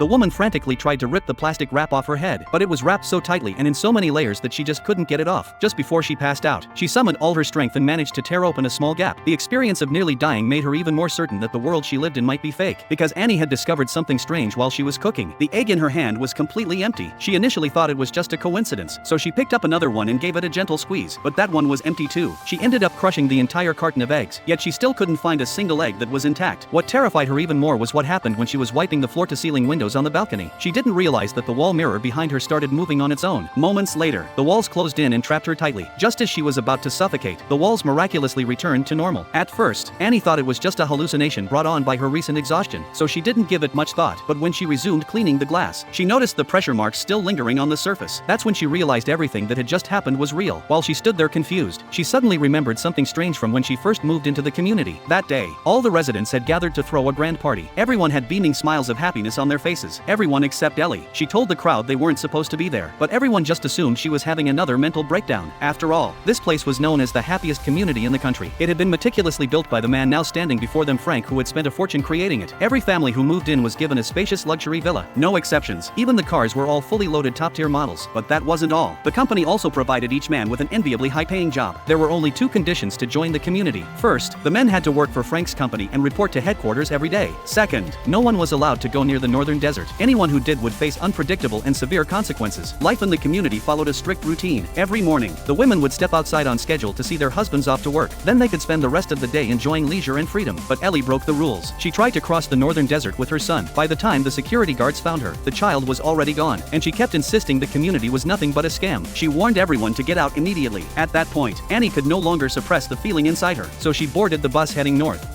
The woman frantically tried to rip the plastic wrap off her head, but it was wrapped so tightly and in so many layers that she just couldn't get it off. Just before she passed out, she summoned all her strength and managed to tear open a small gap. The experience of nearly dying made her even more certain that the world she lived in might be fake, because Annie had discovered something strange while she was cooking. The egg in her hand was completely empty. She initially thought it was just a coincidence, so she picked up another one and gave it a gentle squeeze, but that one was empty too. She ended up crushing the entire carton of eggs, yet she still couldn't find a single egg that was intact. What terrified her even more was what happened when she was wiping the floor-to-ceiling windows on the balcony. She didn't realize that the wall mirror behind her started moving on its own. Moments later, the walls closed in and trapped her tightly. Just as she was about to suffocate, the walls miraculously returned to normal. At first, Annie thought it was just a hallucination brought on by her recent exhaustion, so she didn't give it much thought. But when she resumed cleaning the glass, she noticed the pressure marks still lingering on the surface. That's when she realized everything that had just happened was real. While she stood there confused, she suddenly remembered something strange from when she first moved into the community. That day, all the residents had gathered to throw a grand party. Everyone had beaming smiles of happiness on their faces. Everyone except Ellie. She told the crowd they weren't supposed to be there, but everyone just assumed she was having another mental breakdown. After all, this place was known as the happiest community in the country. It had been meticulously built by the man now standing before them, Frank, who had spent a fortune creating it. Every family who moved in was given a spacious luxury villa. No exceptions. Even the cars were all fully loaded top-tier models. But that wasn't all. The company also provided each man with an enviably high-paying job. There were only two conditions to join the community. First, the men had to work for Frank's company and report to headquarters every day. Second, no one was allowed to go near the northern desert. Anyone who did would face unpredictable and severe consequences. Life in the community followed a strict routine. Every morning, the women would step outside on schedule to see their husbands off to work. Then they could spend the rest of the day enjoying leisure and freedom. But Ellie broke the rules. She tried to cross the northern desert with her son. By the time the security guards found her, the child was already gone, and she kept insisting the community was nothing but a scam. She warned everyone to get out immediately. At that point, Annie could no longer suppress the feeling inside her, so she boarded the bus heading north.